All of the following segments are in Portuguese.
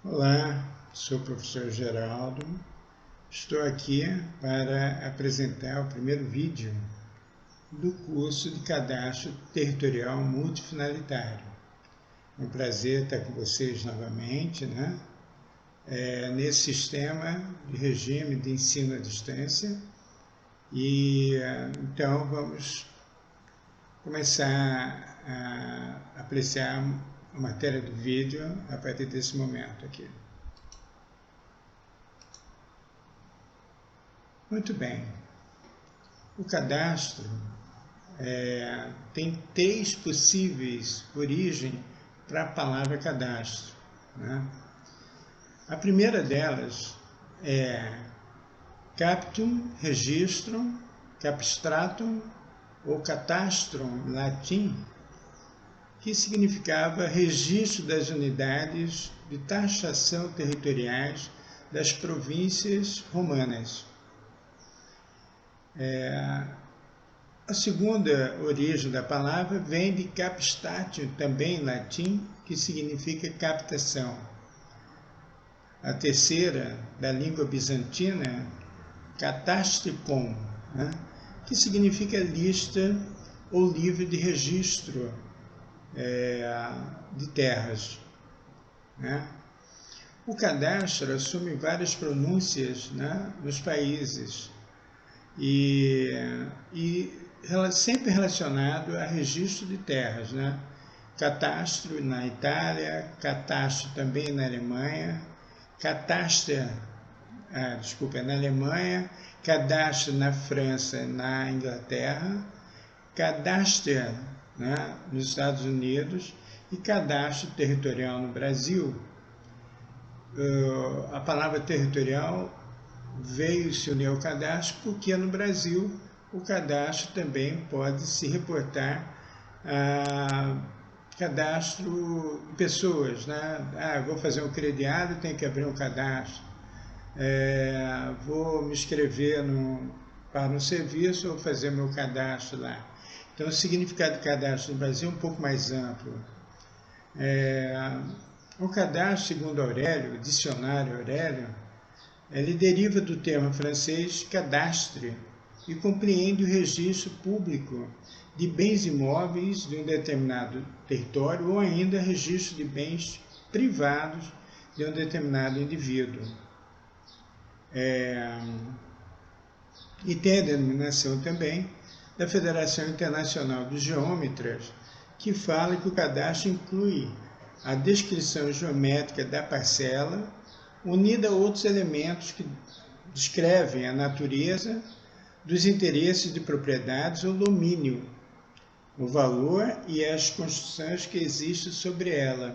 Olá, sou o professor Geraldo. Estou aqui para apresentar o primeiro vídeo do curso de Cadastro Territorial Multifinalitário. É um prazer estar com vocês novamente, nesse sistema de regime de ensino à distância. Então vamos começar a apreciar a matéria do vídeo a partir desse momento aqui. Muito bem. O cadastro tem três possíveis origens para a palavra cadastro. A primeira delas é captum, registrum, capstratum ou catastrum, em latim, que significava registro das unidades de taxação territoriais das províncias romanas. A segunda origem da palavra vem de capstatio, também em latim, que significa captação. A terceira, da língua bizantina, catastricon, que significa lista ou livro de registro de terras. O cadastro assume várias pronúncias nos países e sempre relacionado a registro de terras. Catastro na Itália, catastro também na Alemanha, na Alemanha, cadastro na França e na Inglaterra, cadastro nos Estados Unidos e cadastro territorial no Brasil. A palavra territorial veio se unir ao cadastro porque no Brasil o cadastro também pode se reportar a cadastro de pessoas. Vou fazer um crediário, tenho que abrir um cadastro. Vou me inscrever para um serviço, vou fazer meu cadastro lá. Então, o significado de cadastro no Brasil é um pouco mais amplo. O cadastro, segundo Aurélio, o dicionário Aurélio, ele deriva do termo francês cadastre e compreende o registro público de bens imóveis de um determinado território ou ainda registro de bens privados de um determinado indivíduo. E tem a denominação também da Federação Internacional dos Geômetras, que fala que o cadastro inclui a descrição geométrica da parcela, unida a outros elementos que descrevem a natureza dos interesses de propriedades ou domínio, o valor e as construções que existem sobre ela.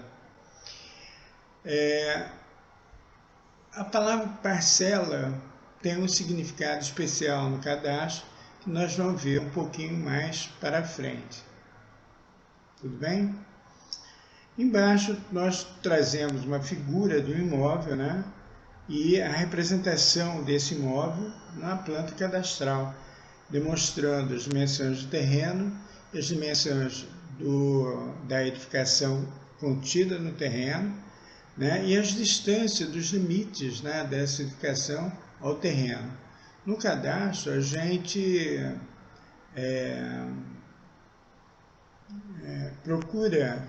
A palavra parcela tem um significado especial no cadastro, que nós vamos ver um pouquinho mais para frente. Tudo bem? Embaixo nós trazemos uma figura do imóvel, e a representação desse imóvel na planta cadastral, demonstrando as dimensões do terreno, as dimensões da edificação contida no terreno, e as distâncias dos limites dessa edificação ao terreno. No cadastro, a gente procura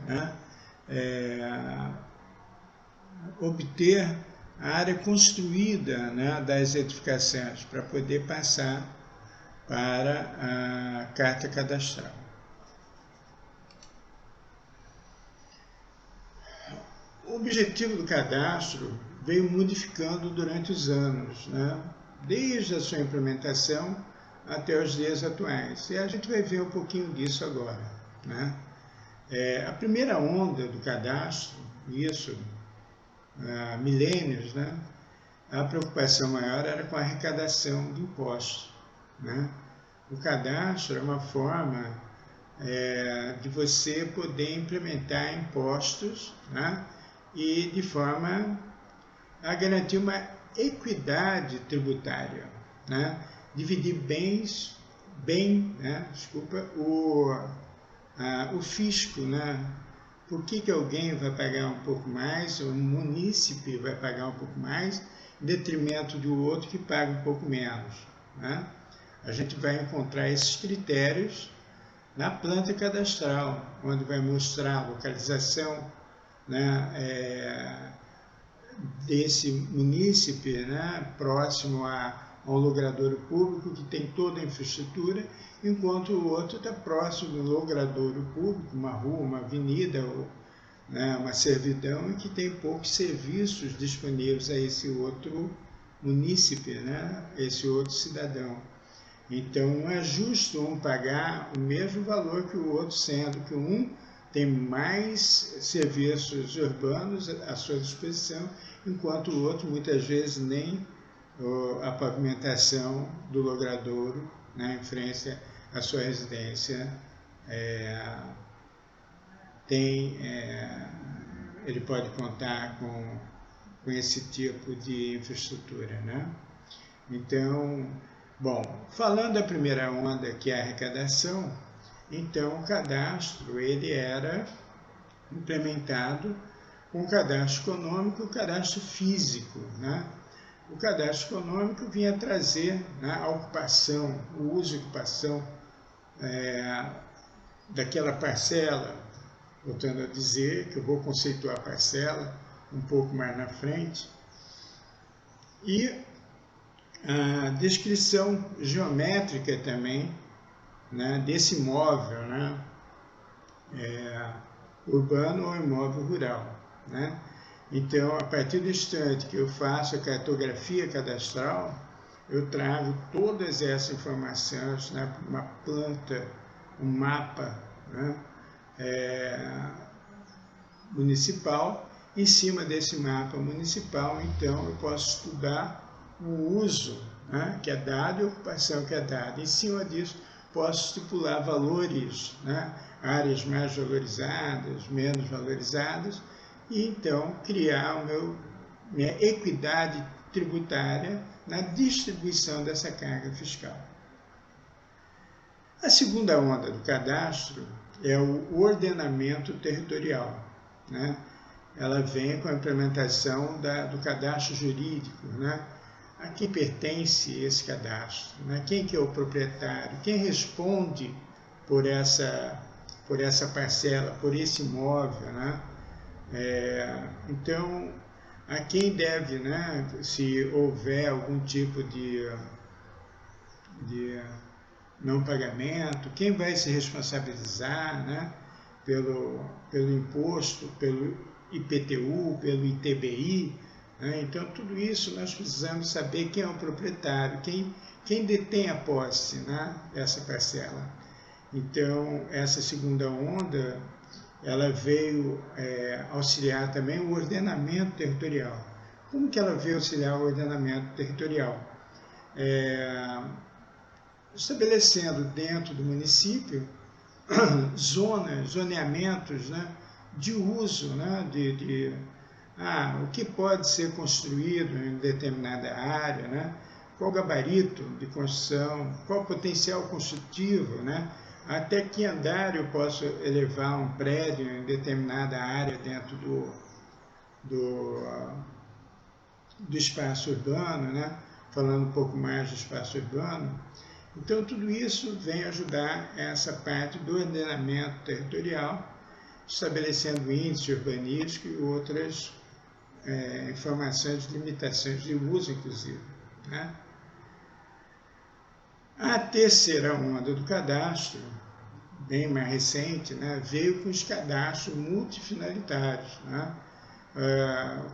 obter a área construída das edificações para poder passar para a carta cadastral. O objetivo do cadastro veio modificando durante os anos, desde a sua implementação até os dias atuais. E a gente vai ver um pouquinho disso agora. A primeira onda do cadastro, isso há milênios, a preocupação maior era com a arrecadação de impostos. O cadastro é uma forma de você poder implementar impostos e de forma a garantir uma equidade tributária, dividir o fisco Por que alguém vai pagar um pouco mais, ou um munícipe vai pagar um pouco mais, em detrimento do outro que paga um pouco menos, né? A gente vai encontrar esses critérios na planta cadastral, onde vai mostrar a localização, né, desse munícipe, né, próximo a um logradouro público que tem toda a infraestrutura, enquanto o outro está próximo do logradouro público, uma rua, uma avenida, ou, né, uma servidão, e que tem poucos serviços disponíveis a esse outro munícipe, né, esse outro cidadão. Então, não é justo um pagar o mesmo valor que o outro, sendo que um tem mais serviços urbanos à sua disposição, enquanto o outro, muitas vezes, nem a pavimentação do logradouro, né, em frente à sua residência, ele pode contar com esse tipo de infraestrutura, né? Então, bom, falando da primeira onda, que é a arrecadação, então o cadastro ele era implementado com o cadastro econômico e o cadastro físico, né? O cadastro econômico vinha trazer, né, a ocupação, o uso e ocupação daquela parcela, voltando a dizer que eu vou conceituar a parcela um pouco mais na frente, e a descrição geométrica também, né, desse imóvel, né, urbano ou imóvel rural, né? Então, a partir do instante que eu faço a cartografia cadastral, eu trago todas essas informações, né, uma planta, um mapa, né, municipal. Em cima desse mapa municipal, então, eu posso estudar o uso, né, que é dado e a ocupação que é dada. Em cima disso, posso estipular valores, né, áreas mais valorizadas, menos valorizadas, e então criar minha equidade tributária na distribuição dessa carga fiscal. A segunda onda do cadastro é o ordenamento territorial, né? Ela vem com a implementação do cadastro jurídico, né? A quem pertence esse cadastro, né? Quem que é o proprietário, quem responde por essa parcela, por esse imóvel, né? Então, a quem deve, né, se houver algum tipo de não pagamento, quem vai se responsabilizar, né, pelo imposto, pelo IPTU, pelo ITBI, né? Então, tudo isso nós precisamos saber quem é o proprietário, quem detém a posse, né, dessa parcela. Então, essa segunda onda, ela veio auxiliar também o ordenamento territorial. Como que ela veio auxiliar o ordenamento territorial? Estabelecendo dentro do município zoneamentos, né, de uso, né, o que pode ser construído em determinada área, né, qual o gabarito de construção, qual o potencial construtivo, né, até que andar eu posso elevar um prédio em determinada área dentro do espaço urbano, né, falando um pouco mais do espaço urbano. Então, tudo isso vem ajudar essa parte do ordenamento territorial, estabelecendo índice urbanístico e outras informações de limitações de uso, inclusive, né? A terceira onda do cadastro, bem mais recente, né, veio com os cadastros multifinalitários, né?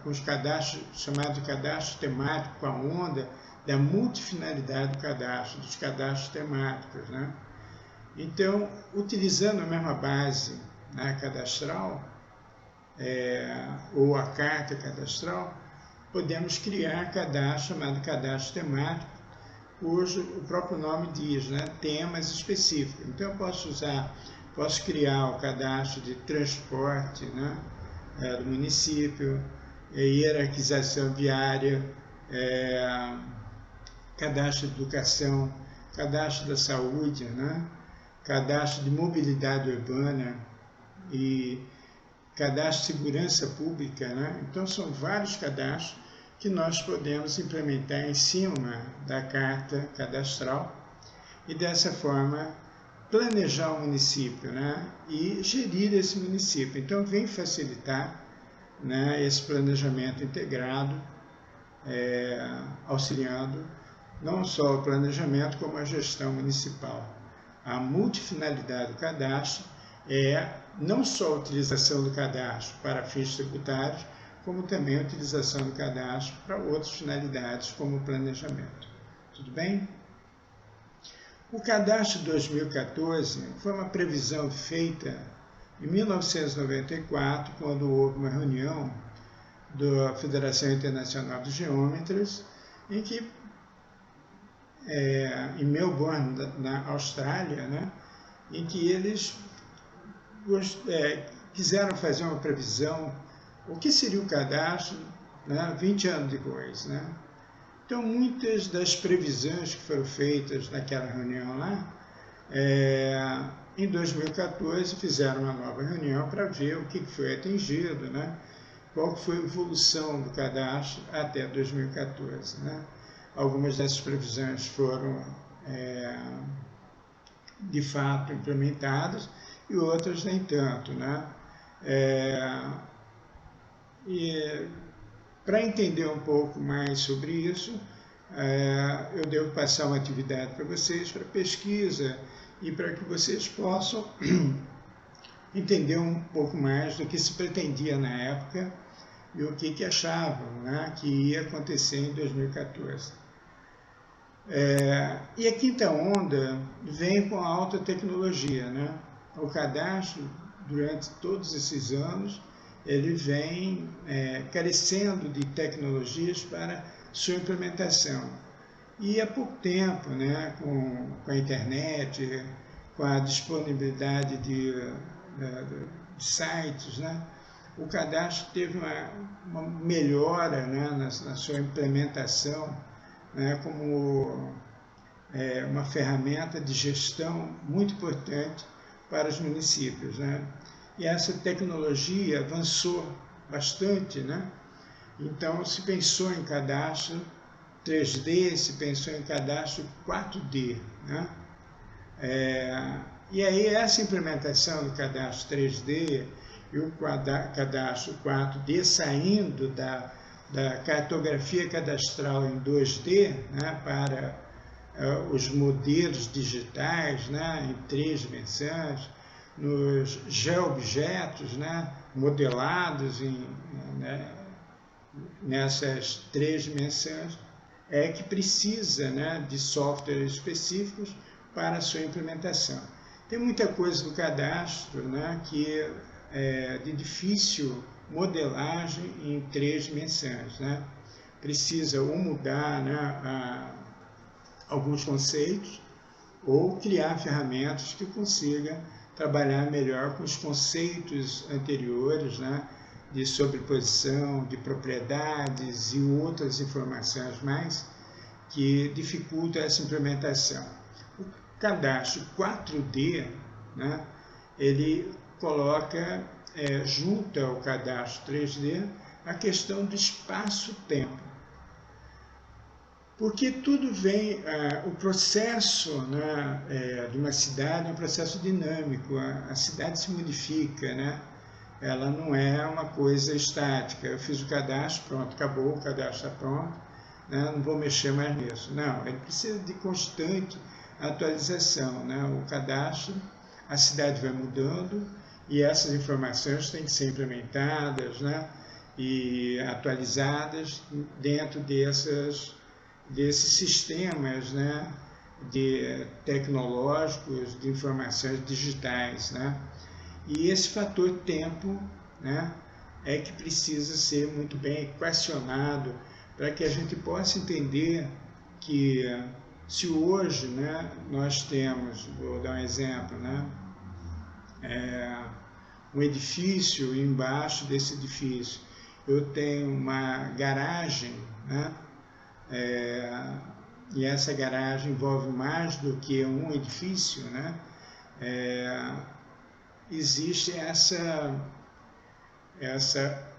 Com os cadastros, chamado de cadastro temático, com a onda da multifinalidade do cadastro, dos cadastros temáticos, né? Então, utilizando a mesma base, né, cadastral, ou a carta cadastral, podemos criar cadastro chamado cadastro temático, cujo o próprio nome diz, né, temas específicos. Então, eu posso criar o cadastro de transporte, né, do município, hierarquização viária, cadastro de educação, cadastro da saúde, né, cadastro de mobilidade urbana e cadastro de segurança pública, né? Então são vários cadastros que nós podemos implementar em cima da carta cadastral e dessa forma planejar o município, né? E gerir esse município. Então vem facilitar, né, esse planejamento integrado, auxiliando não só o planejamento como a gestão municipal. A multifinalidade do cadastro é não só a utilização do cadastro para fins tributários, como também a utilização do cadastro para outras finalidades, como o planejamento. Tudo bem? O cadastro de 2014 foi uma previsão feita em 1994, quando houve uma reunião da Federação Internacional de Geômetras, em que, em Melbourne, na Austrália, né, em que eles quiseram fazer uma previsão, o que seria o cadastro, né, 20 anos depois, né? Então, muitas das previsões que foram feitas naquela reunião lá, em 2014 fizeram uma nova reunião para ver o que foi atingido, né? Qual foi a evolução do cadastro até 2014, né? Algumas dessas previsões foram, de fato, implementadas e outras nem tanto, né? E para entender um pouco mais sobre isso, eu devo passar uma atividade para vocês, para pesquisa, e para que vocês possam entender um pouco mais do que se pretendia na época e o que achavam, né, que ia acontecer em 2014. E a quinta onda vem com a alta tecnologia, né? O cadastro, durante todos esses anos, ele vem carecendo de tecnologias para sua implementação. E há pouco tempo, né, com a internet, com a disponibilidade de sites, né, o cadastro teve uma melhora, né, na sua implementação, né, como uma ferramenta de gestão muito importante para os municípios, né? E essa tecnologia avançou bastante, né? Então se pensou em cadastro 3D, se pensou em cadastro 4D, né? E aí essa implementação do cadastro 3D e o cadastro 4D saindo da cartografia cadastral em 2D, né, para os modelos digitais, né, em 3 dimensões, nos geobjetos, né, modelados nessas 3 dimensões, que precisa, né, de softwares específicos para a sua implementação. Tem muita coisa do cadastro, né, que é de difícil modelagem em 3 dimensões, né? Precisa ou mudar, né, alguns conceitos ou criar ferramentas que consigam trabalhar melhor com os conceitos anteriores, né, de sobreposição, de propriedades e outras informações mais que dificultam essa implementação. O cadastro 4D, né, ele coloca, junto ao cadastro 3D, a questão do espaço-tempo. Porque tudo vem, o processo, né, de uma cidade é um processo dinâmico, a cidade se modifica, né? Ela não é uma coisa estática. Eu fiz o cadastro, pronto, acabou, o cadastro está pronto, né? Não vou mexer mais nisso. Não, ele precisa de constante atualização, né? O cadastro, a cidade vai mudando e essas informações têm que ser implementadas, né, e atualizadas dentro desses sistemas, né, tecnológicos de informações digitais, né? E esse fator tempo, né, é que precisa ser muito bem equacionado para que a gente possa entender que se hoje, né, nós temos, vou dar um exemplo, né, um edifício, e embaixo desse edifício eu tenho uma garagem, né, e essa garagem envolve mais do que um edifício, né, existe essa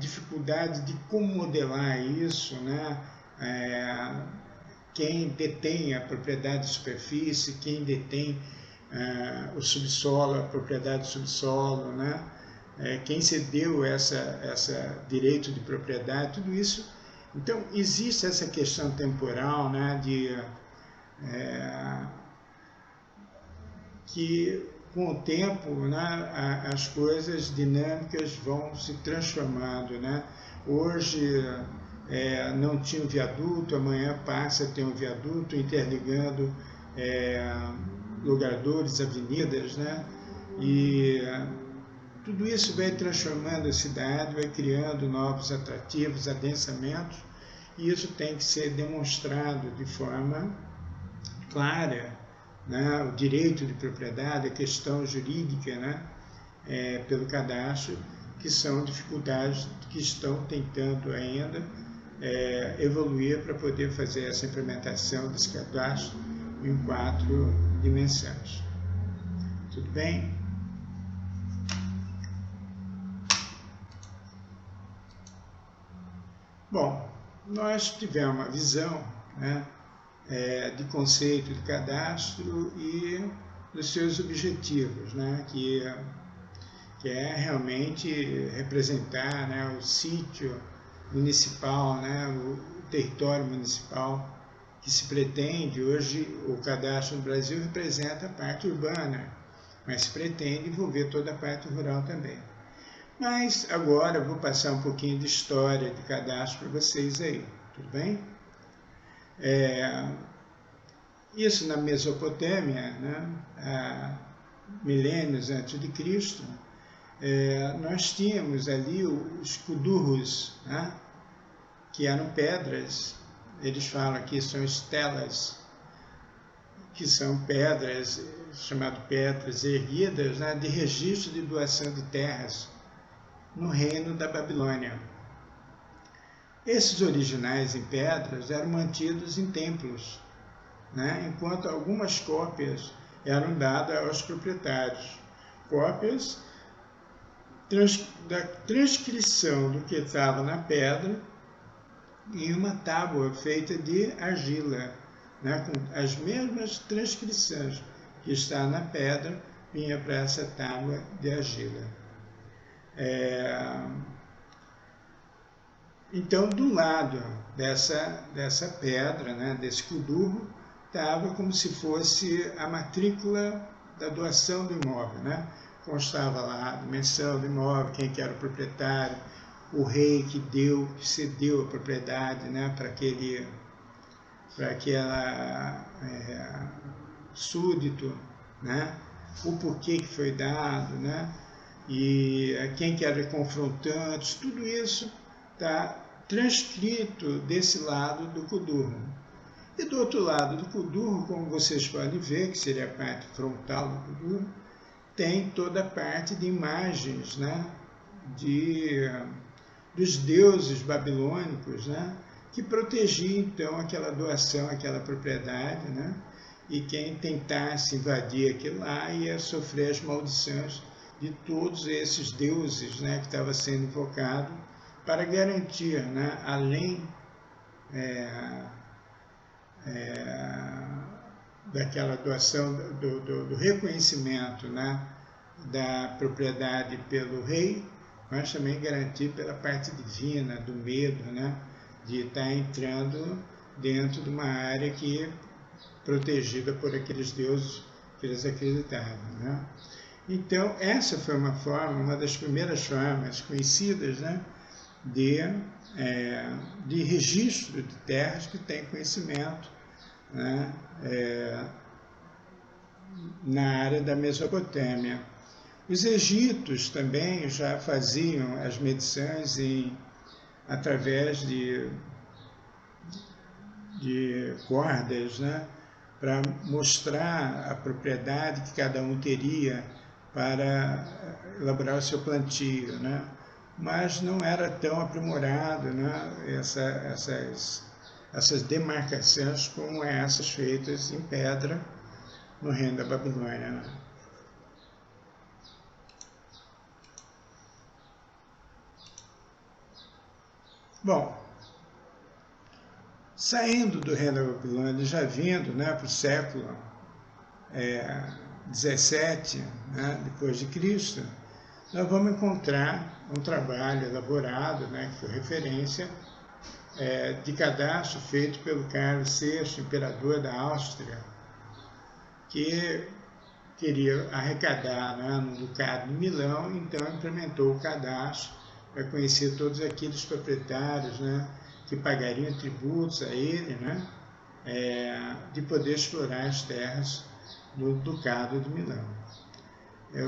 dificuldade de como modelar isso, né? Quem detém a propriedade de superfície, quem detém o subsolo, a propriedade do subsolo, né? Quem cedeu essa direito de propriedade, tudo isso. Então, existe essa questão temporal, né? Que com o tempo, né, as coisas dinâmicas vão se transformando, né? Hoje não tinha um viaduto, amanhã passa a ter um viaduto interligando logradouros, avenidas, né? E tudo isso vai transformando a cidade, vai criando novos atrativos, adensamentos, e isso tem que ser demonstrado de forma clara, né? O direito de propriedade, a questão jurídica, né? Pelo cadastro, que são dificuldades que estão tentando ainda evoluir para poder fazer essa implementação desse cadastro em 4 dimensões. Tudo bem? Bom, nós tivemos uma visão, né, de conceito de cadastro e dos seus objetivos, né, que é realmente representar, né, o sítio municipal, né, o território municipal que se pretende. Hoje o cadastro no Brasil representa a parte urbana, mas se pretende envolver toda a parte rural também. Mas agora eu vou passar um pouquinho de história de cadastro para vocês aí, tudo bem? Isso na Mesopotâmia, né, milênios antes de Cristo, nós tínhamos ali os kudurros, né, que eram pedras. Eles falam que são estelas, que são pedras, chamadas pedras erguidas, né, de registro de doação de terras no reino da Babilônia. Esses originais em pedras eram mantidos em templos, né, enquanto algumas cópias eram dadas aos proprietários. Cópias da transcrição do que estava na pedra em uma tábua feita de argila, né, com as mesmas transcrições que está na pedra, vinha para essa tábua de argila. Então, do lado dessa pedra, né, desse kudurro, estava como se fosse a matrícula da doação do imóvel, né? Constava lá a dimensão do imóvel, quem que era o proprietário, o rei que cedeu a propriedade, né, para aquela súdito, né, o porquê que foi dado, né, e quem que era confrontantes, tudo isso está transcrito desse lado do kudurro. E do outro lado do kudurro, como vocês podem ver, que seria a parte frontal do kudurro, tem toda a parte de imagens, né, dos deuses babilônicos, né, que protegiam então aquela doação, aquela propriedade, né, e quem tentasse invadir aquilo lá ia sofrer as maldições de todos esses deuses, né, que estava sendo invocado para garantir, né, além daquela doação, do reconhecimento, né, da propriedade pelo rei, mas também garantir pela parte divina, do medo, né, de estar entrando dentro de uma área que é protegida por aqueles deuses que eles acreditavam, né? Então, essa foi uma das primeiras formas conhecidas, né, de registro de terras que tem conhecimento, né, na área da Mesopotâmia. Os egípcios também já faziam as medições através de cordas, né, para mostrar a propriedade que cada um teria para elaborar o seu plantio, né? Mas não era tão aprimorado, né, essas demarcações como essas feitas em pedra no reino da Babilônia, né? Bom, saindo do reino da Babilônia, já vindo, né, para o século 17, né, depois de Cristo, nós vamos encontrar um trabalho elaborado, né, que foi referência, de cadastro feito pelo Carlos VI, imperador da Áustria, que queria arrecadar, né, no Ducado de Milão, então implementou o cadastro para conhecer todos aqueles proprietários, né, que pagariam tributos a ele, né, de poder explorar as terras do Ducado de Milão.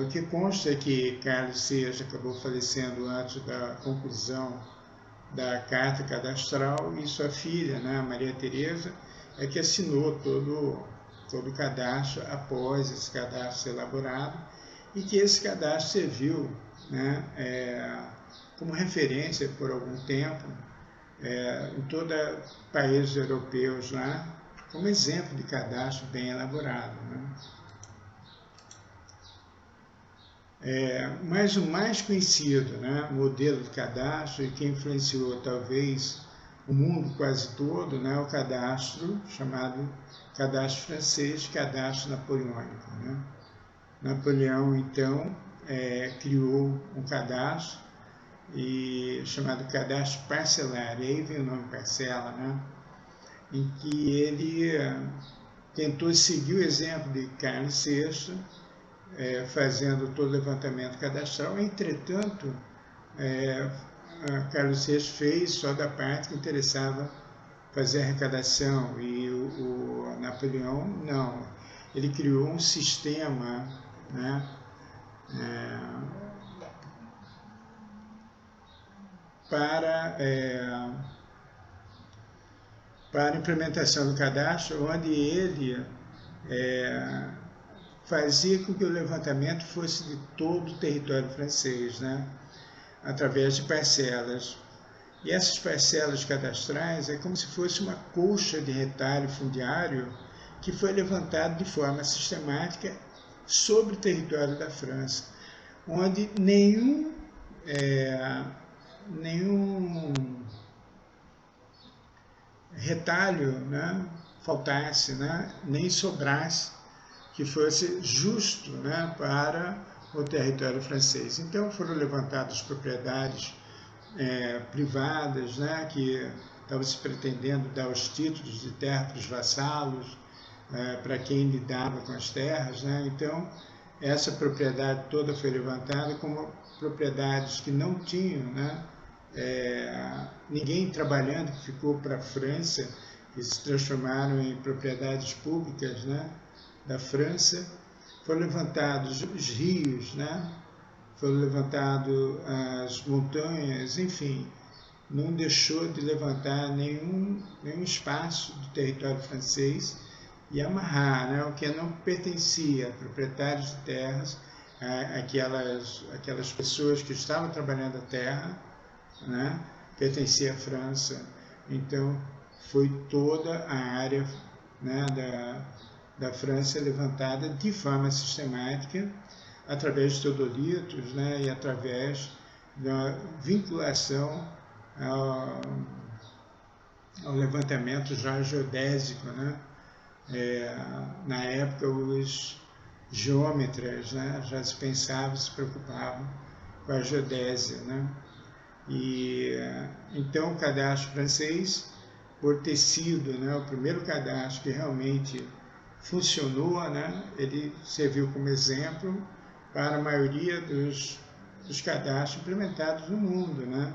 O que consta é que Carlos VI acabou falecendo antes da conclusão da carta cadastral e sua filha, né, Maria Teresa, é que assinou todo o cadastro após esse cadastro ser elaborado, e que esse cadastro serviu, né, como referência por algum tempo em todos os países europeus lá, como exemplo de cadastro bem elaborado, né? Mas o mais conhecido, né, modelo de cadastro, e que influenciou talvez o mundo quase todo, né, o cadastro chamado cadastro francês, cadastro napoleônico, né? Napoleão, então, criou um cadastro chamado cadastro parcelar, e aí vem o nome parcela, né, em que ele tentou seguir o exemplo de Carlos VI, fazendo todo o levantamento cadastral. Entretanto, Carlos VI fez só da parte que interessava fazer a arrecadação, e o Napoleão não. Ele criou um sistema, né, para a implementação do cadastro, onde ele fazia com que o levantamento fosse de todo o território francês, né, através de parcelas. E essas parcelas cadastrais é como se fosse uma colcha de retalho fundiário que foi levantado de forma sistemática sobre o território da França, onde nenhum retalho, né, faltasse, né, nem sobrasse, que fosse justo, né, para o território francês. Então foram levantadas propriedades privadas, né, que estavam se pretendendo dar os títulos de terra para os vassalos, para quem lidava com as terras, né? Então essa propriedade toda foi levantada como propriedades que não tinham, né, ninguém trabalhando, que ficou para a França, que se transformaram em propriedades públicas, né, da França. Foram levantados os rios, né, foram levantadas as montanhas, enfim, não deixou de levantar nenhum espaço do território francês e amarrar, né, o que não pertencia a proprietários de terras, aquelas pessoas que estavam trabalhando a terra, né, pertencia à França. Então foi toda a área, né, da França levantada de forma sistemática, através de teodolitos, né, e através da vinculação ao levantamento já geodésico, né? Na época os geômetras, né, já se pensavam, se preocupavam com a geodésia, né? E então o cadastro francês, por ter sido, né, o primeiro cadastro que realmente funcionou, né, ele serviu como exemplo para a maioria dos cadastros implementados no mundo, né?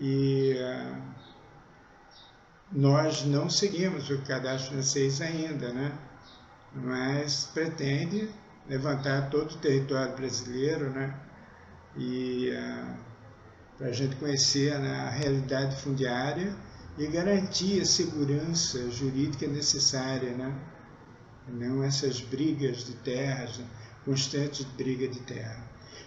E nós não seguimos o cadastro francês ainda, né? Mas pretende levantar todo o território brasileiro, né? E para a gente conhecer, né, a realidade fundiária e garantir a segurança jurídica necessária, né? Não essas brigas de terras, né? Constantes briga de terra.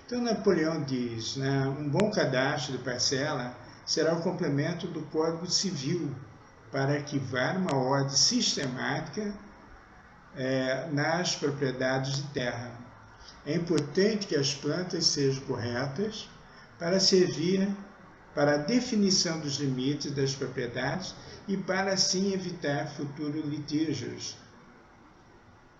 Então Napoleão diz, né, um bom cadastro de parcela será o complemento do Código Civil para arquivar uma ordem sistemática nas propriedades de terra. É importante que as plantas sejam corretas para servir para a definição dos limites das propriedades e para assim evitar futuros litígios.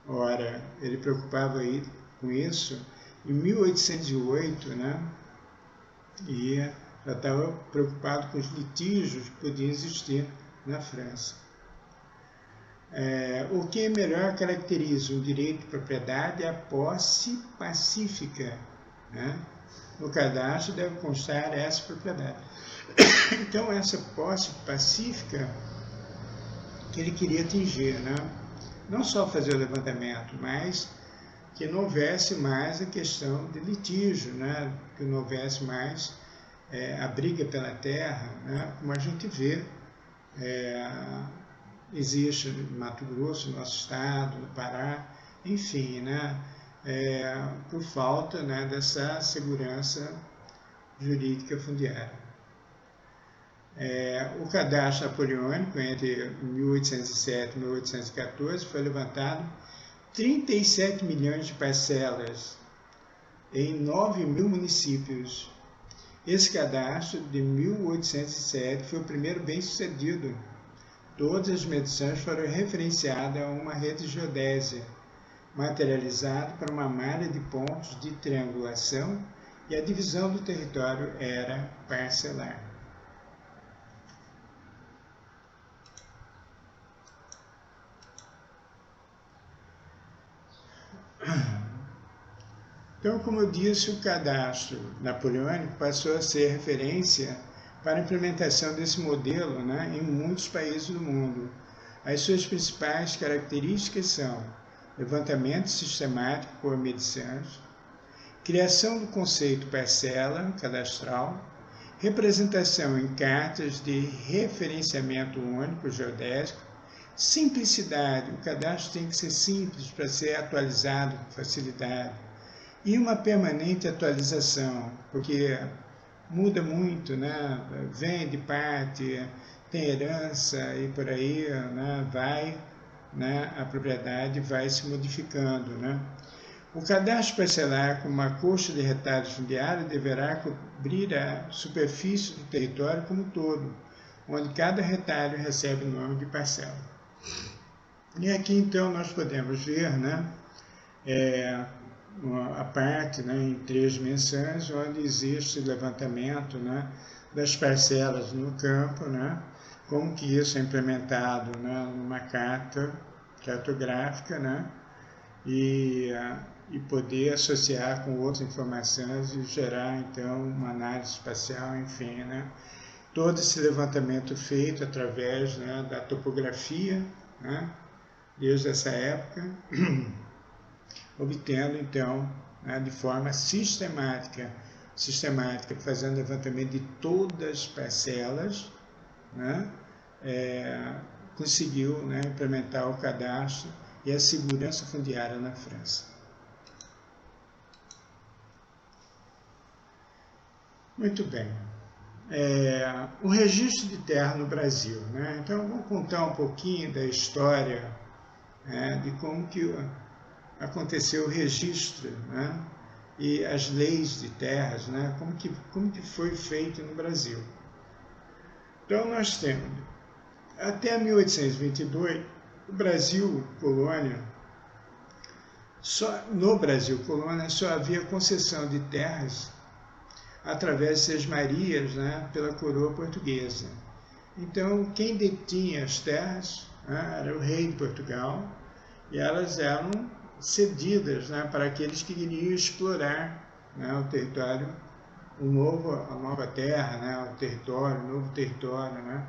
Ora, ele preocupava aí com isso em 1808, né? E já estava preocupado com os litígios que podiam existir na França. O que melhor caracteriza o direito de propriedade é a posse pacífica, né? No cadastro deve constar essa propriedade. Então, essa posse pacífica que ele queria atingir, né? Não só fazer o levantamento, mas que não houvesse mais a questão de litígio, né? Que não houvesse mais a briga pela terra, né? Como a gente vê, existe no Mato Grosso, no nosso estado, no Pará, enfim, né? Por falta, né, dessa segurança jurídica fundiária. O cadastro napoleônico, entre 1807 e 1814, foi levantado 37 milhões de parcelas em 9.000 municípios. Esse cadastro de 1807 foi o primeiro bem-sucedido. Todas as medições foram referenciadas a uma rede geodésia, materializada por uma malha de pontos de triangulação, e a divisão do território era parcelar. Então, como eu disse, o cadastro napoleônico passou a ser referência para a implementação desse modelo, né, em muitos países do mundo. As suas principais características são levantamento sistemático por medições, criação do conceito parcela cadastral, representação em cartas de referenciamento único geodésico, simplicidade, o cadastro tem que ser simples para ser atualizado com facilidade, e uma permanente atualização, porque muda muito, né? Vem de parte, tem herança e por aí, né? Vai, né? A propriedade vai se modificando, né? O cadastro parcelar com uma coxa de retalhos fundiários deverá cobrir a superfície do território como um todo, onde cada retalho recebe o nome de parcela. E aqui então nós podemos ver, né? A parte, né, em 3 dimensões, onde existe levantamento, né, das parcelas no campo, né, como que isso é implementado, né, numa carta cartográfica, né, e poder associar com outras informações e gerar, então, uma análise espacial, enfim, né, todo esse levantamento feito através, né, da topografia, né, desde essa época, obtendo, então, né, de forma sistemática, fazendo levantamento de todas as parcelas, né, conseguiu, né, implementar o cadastro e a segurança fundiária na França. Muito bem. O registro de terra no Brasil, né? Então, vamos contar um pouquinho da história, né, de como que aconteceu o registro, né, e as leis de terras, né, como que foi feito no Brasil. Então, nós temos, até 1822, o Brasil colônia, no Brasil colônia só havia concessão de terras através de sesmarias, né, pela coroa portuguesa. Então, quem detinha as terras, né, era o rei de Portugal, e elas eram cedidas, né, para aqueles que queriam explorar, né, o território, a nova terra, né, o novo território, né,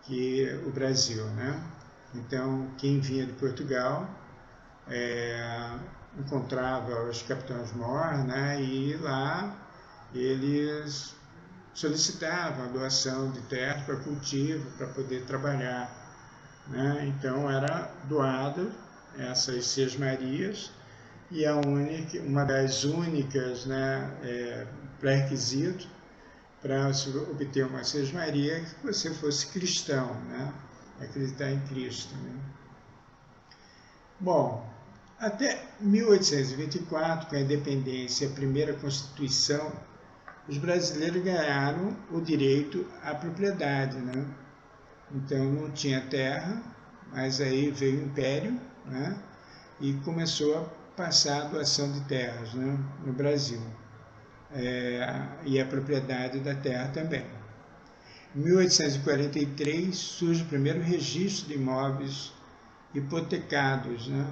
que é o Brasil, né. Então, quem vinha de Portugal encontrava os capitães-mor, né, e lá eles solicitavam a doação de terra para cultivo, para poder trabalhar, né. Então, era doado essas sesmarias, e uma das únicas, né, pré-requisitos para obter uma sesmaria é que você fosse cristão, né, acreditar em Cristo, né. Bom, até 1824, com a independência e a primeira Constituição os brasileiros ganharam o direito à propriedade, né? Então não tinha terra, mas aí veio o Império, né? E começou a passar a doação de terras, né? No Brasil. E a propriedade da terra também. Em 1843 surge o primeiro registro de imóveis hipotecados, né?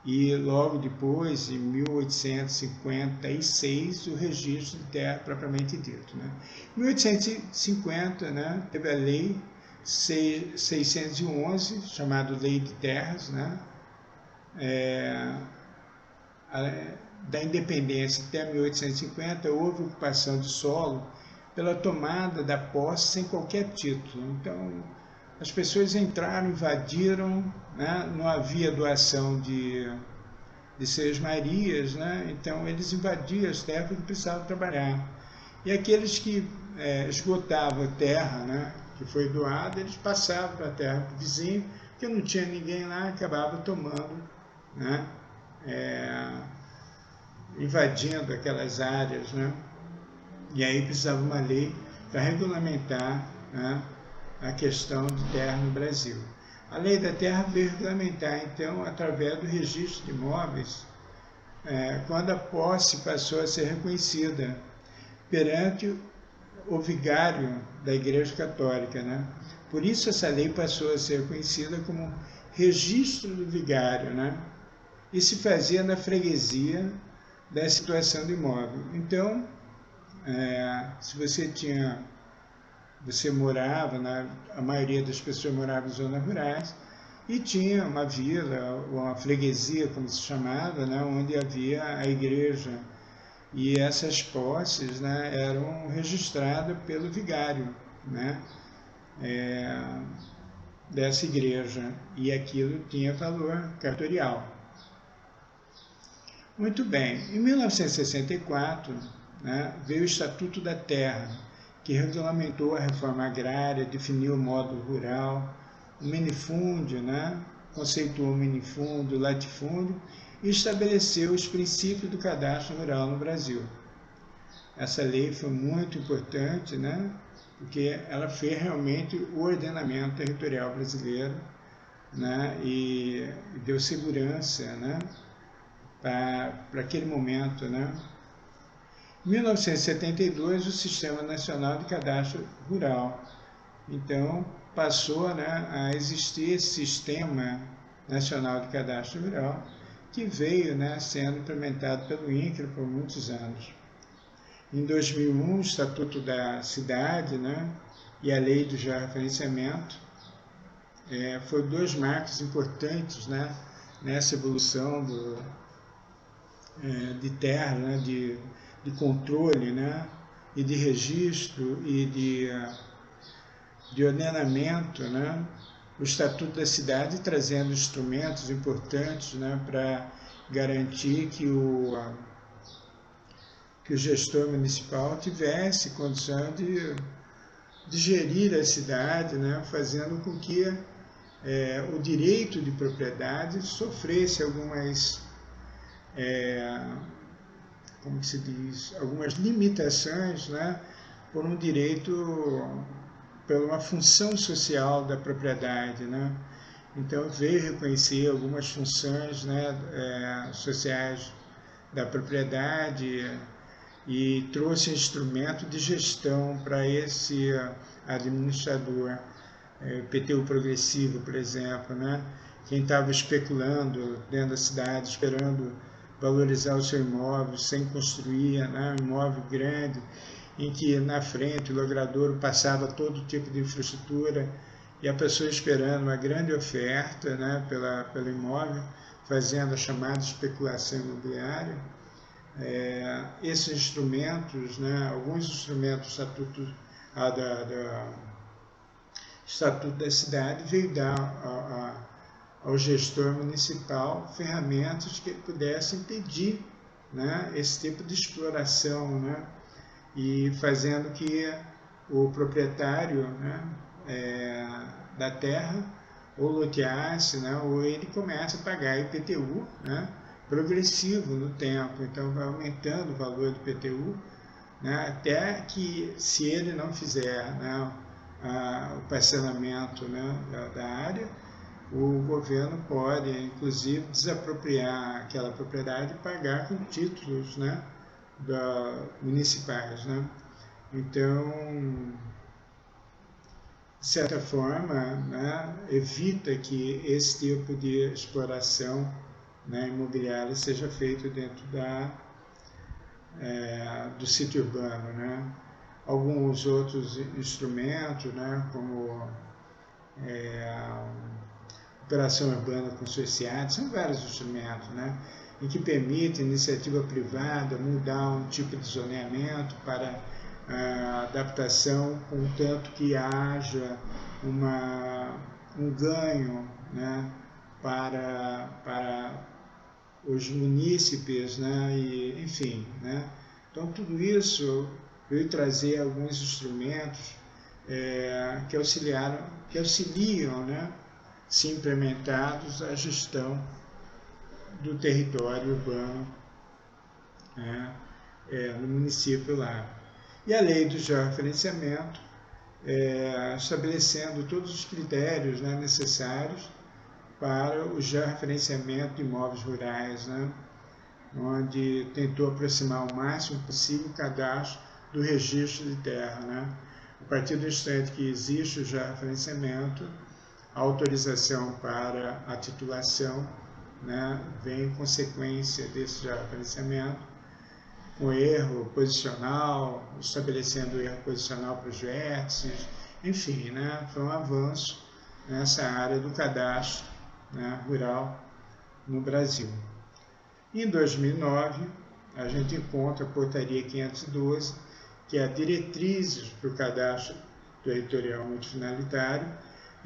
E logo depois, em 1856, o registro de terra propriamente dito, né? Em 1850, né, teve a Lei 611, chamada Lei de Terras, né? Da independência até 1850, houve ocupação de solo pela tomada da posse sem qualquer título. Então, as pessoas entraram, invadiram, né? Não havia doação de Seis-Marias, né? Então eles invadiam as terras porque precisavam trabalhar. E aqueles que esgotavam a terra, né, que foi doada, eles passavam para a terra do vizinho, porque não tinha ninguém lá, acabava tomando, né, invadindo aquelas áreas, né? E aí precisava uma lei para regulamentar, né, a questão de terra no Brasil. A lei da terra veio regulamentar, então, através do registro de imóveis, quando a posse passou a ser reconhecida perante o vigário da Igreja Católica, né? Por isso essa lei passou a ser conhecida como registro do vigário, né? E se fazia na freguesia da situação do imóvel. Então, se você morava, a maioria das pessoas morava em zonas rurais, e tinha uma vila, uma freguesia, como se chamava, né, onde havia a igreja. E essas posses, né, eram registradas pelo vigário, né, dessa igreja, e aquilo tinha valor cartorial. Muito bem, em 1964, né, veio o Estatuto da Terra, que regulamentou a reforma agrária, definiu o modo rural, o minifúndio, né, conceituou o minifúndio, o latifúndio, e estabeleceu os princípios do cadastro rural no Brasil. Essa lei foi muito importante, né, porque ela fez realmente o ordenamento territorial brasileiro, né, e deu segurança, né, para aquele momento, né. Em 1972, o Sistema Nacional de Cadastro Rural. Então, passou, né, a existir esse Sistema Nacional de Cadastro Rural, que veio, né, sendo implementado pelo INCRA por muitos anos. Em 2001, o Estatuto da Cidade, né, e a Lei do Georreferenciamento foram dois marcos importantes, né, nessa evolução de terra, né, de controle, né, e de registro e de ordenamento, né, o Estatuto da Cidade trazendo instrumentos importantes, né, para garantir que o gestor municipal tivesse condição de gerir a cidade, né, fazendo com que o direito de propriedade sofresse algumas como se diz, algumas limitações, né, por um direito, por uma função social da propriedade, né. Então veio reconhecer algumas funções, né, sociais da propriedade e trouxe instrumento de gestão para esse administrador, PTU progressivo, por exemplo, né. Quem estava especulando dentro da cidade, esperando valorizar o seu imóvel sem construir, né, um imóvel grande, em que na frente o logradouro passava todo tipo de infraestrutura e a pessoa esperando uma grande oferta, né, pelo imóvel, fazendo a chamada especulação imobiliária. Esses instrumentos, né, alguns instrumentos do Estatuto da Cidade veio dar ao gestor municipal ferramentas que ele pudesse impedir, né, esse tipo de exploração, né, e fazendo que o proprietário, né, da terra ou loteasse, né, ou ele comece a pagar IPTU, né, progressivo no tempo. Então vai aumentando o valor do IPTU, né, até que, se ele não fizer, né, o parcelamento, né, da área, o governo pode, inclusive, desapropriar aquela propriedade e pagar com títulos, né, municipais, né? Então, de certa forma, né, evita que esse tipo de exploração, né, imobiliária seja feito dentro do sítio urbano, né? Alguns outros instrumentos, né, como operação urbana consorciada, são vários instrumentos, né, em que permite a iniciativa privada mudar um tipo de zoneamento para adaptação, contanto que haja um ganho, né, para os munícipes, né, e, enfim, né. Então, tudo isso veio trazer alguns instrumentos que auxiliam, né, se implementados, a gestão do território urbano, né, no município lá. E a lei do georreferenciamento, estabelecendo todos os critérios, né, necessários para o georreferenciamento de imóveis rurais, né, onde tentou aproximar o máximo possível o cadastro do registro de terra, né. A partir do instante que existe o georreferenciamento, a autorização para a titulação, né, vem em consequência desse georreferenciamento, com erro posicional, estabelecendo erro posicional para os vértices, enfim, né, foi um avanço nessa área do cadastro, né, rural no Brasil. Em 2009, a gente encontra a Portaria 512, que é a diretrizes para o cadastro territorial multifinalitário,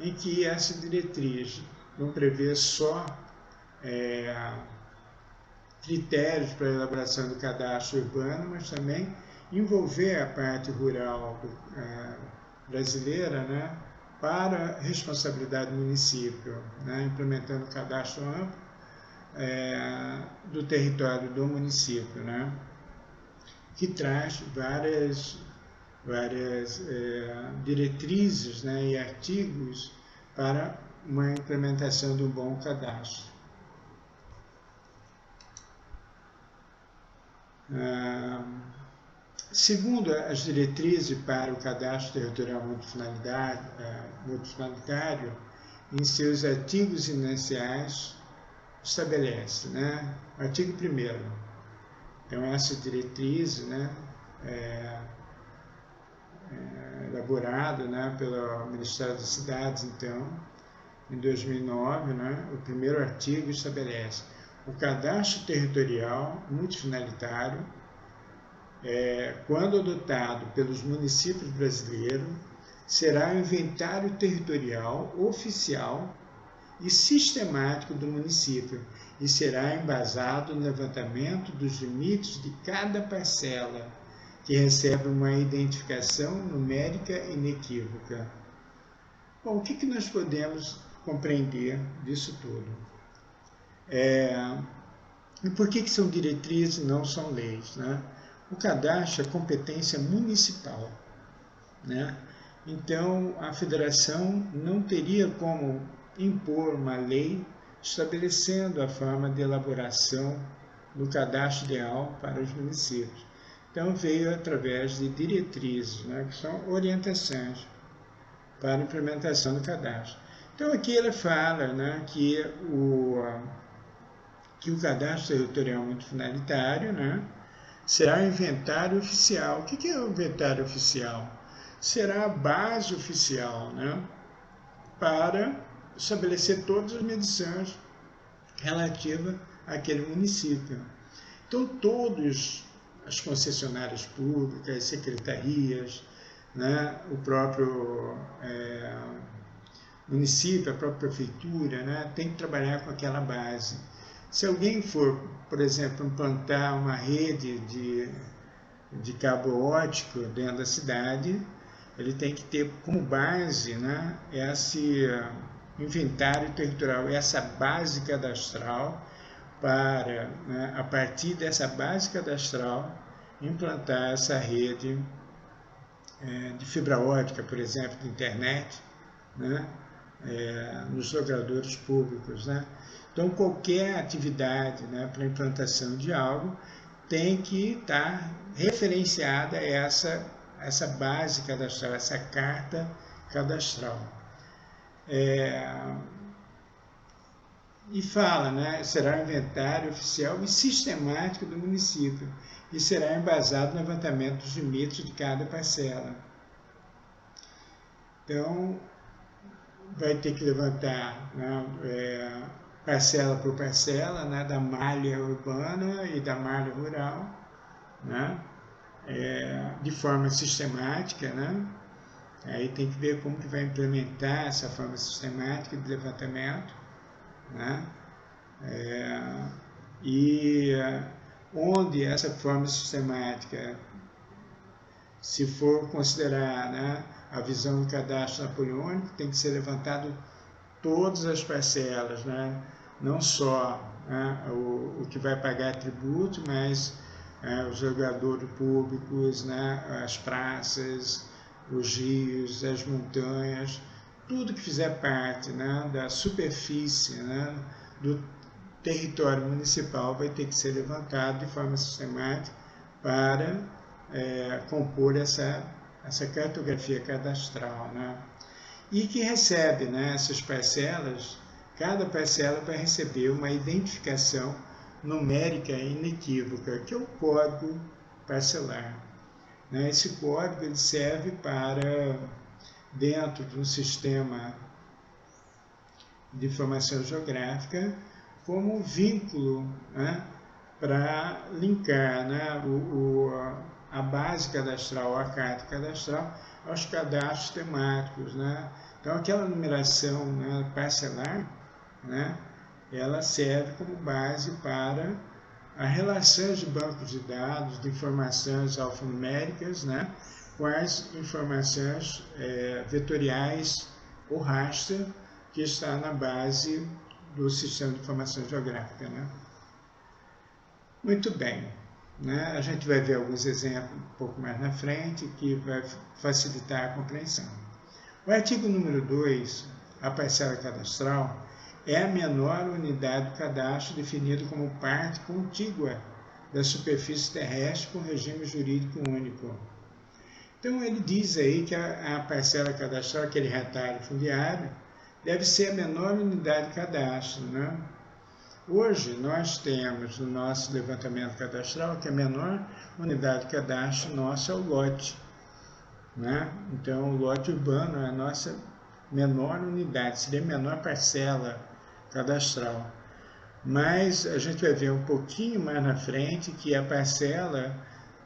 em que essa diretriz não prevê só critérios para a elaboração do cadastro urbano, mas também envolver a parte rural brasileira, né, para responsabilidade do município, né, implementando o cadastro amplo do território do município, né, que traz várias diretrizes, né, e artigos para uma implementação do bom cadastro. Segundo as diretrizes para o cadastro territorial multifinalitário, em seus artigos iniciais, estabelece, né, artigo 1º. Então, essa diretriz, né, elaborada, né, pelo Ministério das Cidades, então, em 2009, né, o primeiro artigo estabelece: o cadastro territorial multifinalitário, quando adotado pelos municípios brasileiros, será o inventário territorial oficial e sistemático do município e será embasado no levantamento dos limites de cada parcela, que recebe uma identificação numérica inequívoca. Bom, o que nós podemos compreender disso tudo? E por que são diretrizes e não são leis, né? O cadastro é competência municipal, né? Então, a federação não teria como impor uma lei estabelecendo a forma de elaboração do cadastro ideal para os municípios. Então, veio através de diretrizes, né, que são orientações para a implementação do cadastro. Então, aqui ele fala, né, que o cadastro territorial multifinalitário, né, será o inventário oficial. O que é o inventário oficial? Será a base oficial, né, para estabelecer todas as medições relativas àquele município. Então, todas as concessionárias públicas, secretarias, né, o próprio município, a própria prefeitura, né, tem que trabalhar com aquela base. Se alguém for, por exemplo, implantar uma rede de cabo óptico dentro da cidade, ele tem que ter como base, né, esse inventário territorial, essa base cadastral, para, né, a partir dessa base cadastral, implantar essa rede de fibra ótica, por exemplo, de internet, né? Nos logradouros públicos, né? Então, qualquer atividade, né, para implantação de algo tem que estar referenciada a essa base cadastral, essa carta cadastral. E fala, né, será um inventário oficial e sistemático do município e será embasado no levantamento dos limites de cada parcela. Então, vai ter que levantar, né, parcela por parcela, né, da malha urbana e da malha rural, né, de forma sistemática, né. Aí tem que ver como que vai implementar essa forma sistemática de levantamento, né, e onde essa forma sistemática, se for considerar, né, a visão do cadastro napoleônico, tem que ser levantado todas as parcelas, né, não só, né, o que vai pagar tributo, mas os logradouros públicos, né, as praças, os rios, as montanhas, tudo que fizer parte, né, da superfície, né, do território municipal vai ter que ser levantado de forma sistemática para compor essa cartografia cadastral, né? E que recebe, né, essas parcelas, cada parcela vai receber uma identificação numérica inequívoca, que é o código parcelar. Né? Esse código ele serve para, dentro de um sistema de informação geográfica, como um vínculo, né, para linkar, né, a base cadastral, a carta cadastral, aos cadastros temáticos, né? Então, aquela numeração, né, parcelar, né, ela serve como base para as relações de bancos de dados, de informações alfanuméricas, né, com as informações vetoriais ou raster que está na base do sistema de informação geográfica, né? Muito bem, né? A gente vai ver alguns exemplos um pouco mais na frente que vai facilitar a compreensão. O artigo número 2, a parcela cadastral, é a menor unidade do cadastro definida como parte contígua da superfície terrestre com regime jurídico único. Então ele diz aí que a parcela cadastral, aquele retalho fundiário, deve ser a menor unidade de cadastro, né? Hoje nós temos no nosso levantamento cadastral que a menor unidade de cadastro nossa é o lote, né? Então o lote urbano é a nossa menor unidade, seria a menor parcela cadastral. Mas a gente vai ver um pouquinho mais na frente que a parcela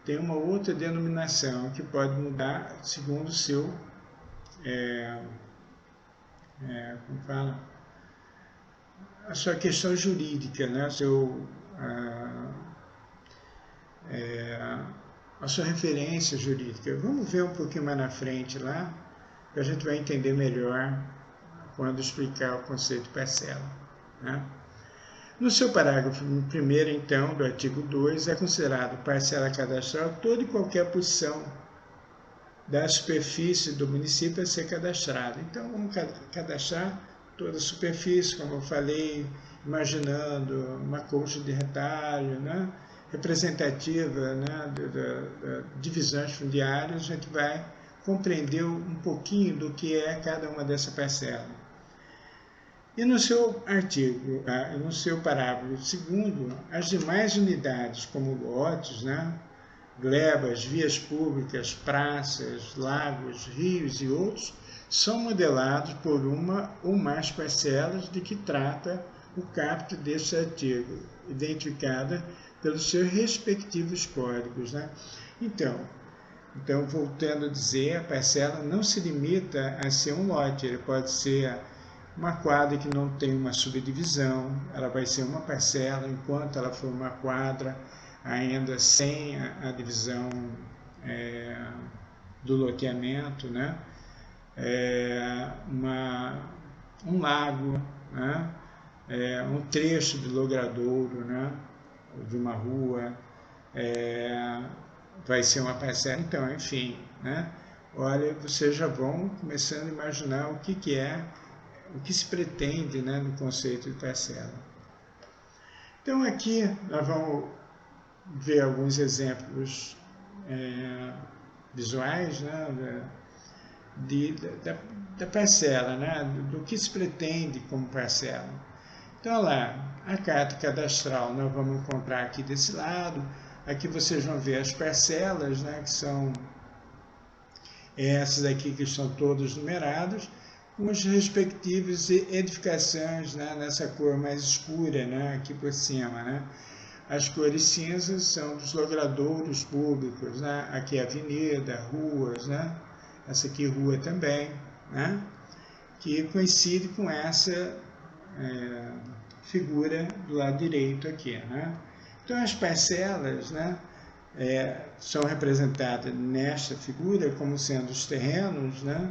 tem uma outra denominação que pode mudar segundo o seu, como fala, a sua questão jurídica, né? A sua referência jurídica. Vamos ver um pouquinho mais na frente lá, que a gente vai entender melhor quando explicar o conceito de parcela, né? No seu parágrafo 1º, então, do artigo 2, é considerado parcela cadastral toda e qualquer posição da superfície do município a ser cadastrada. Então, vamos cadastrar toda a superfície, como eu falei, imaginando uma colcha de retalho, né, representativa, né, da divisões fundiárias, a gente vai compreender um pouquinho do que é cada uma dessa parcela. E no seu artigo, no seu parágrafo 2º, as demais unidades, como lotes, né, glebas, vias públicas, praças, lagos, rios e outros, são modelados por uma ou mais parcelas de que trata o caput deste artigo, identificada pelos seus respectivos códigos, né? Então, voltando a dizer, a parcela não se limita a ser um lote, ele pode ser uma quadra que não tem uma subdivisão, ela vai ser uma parcela, enquanto ela for uma quadra, ainda sem a divisão do loteamento, né? Um lago, né? Um trecho de logradouro, né? De uma rua, vai ser uma parcela. Então, enfim, né? Olha, vocês já vão começando a imaginar o que é, o que se pretende, né, no conceito de parcela. Então, aqui nós vamos ver alguns exemplos visuais, né, da parcela, né, do que se pretende como parcela. Então, lá, a carta cadastral nós vamos encontrar aqui desse lado. Aqui vocês vão ver as parcelas, né, que são essas aqui que estão todas numeradas, com as respectivas edificações, né, nessa cor mais escura, né, aqui por cima, né. As cores cinzas são dos logradouros públicos, né, aqui avenida, ruas, né, essa aqui rua também, né, que coincide com essa figura do lado direito aqui, né. Então as parcelas, né, são representadas nesta figura como sendo os terrenos, né,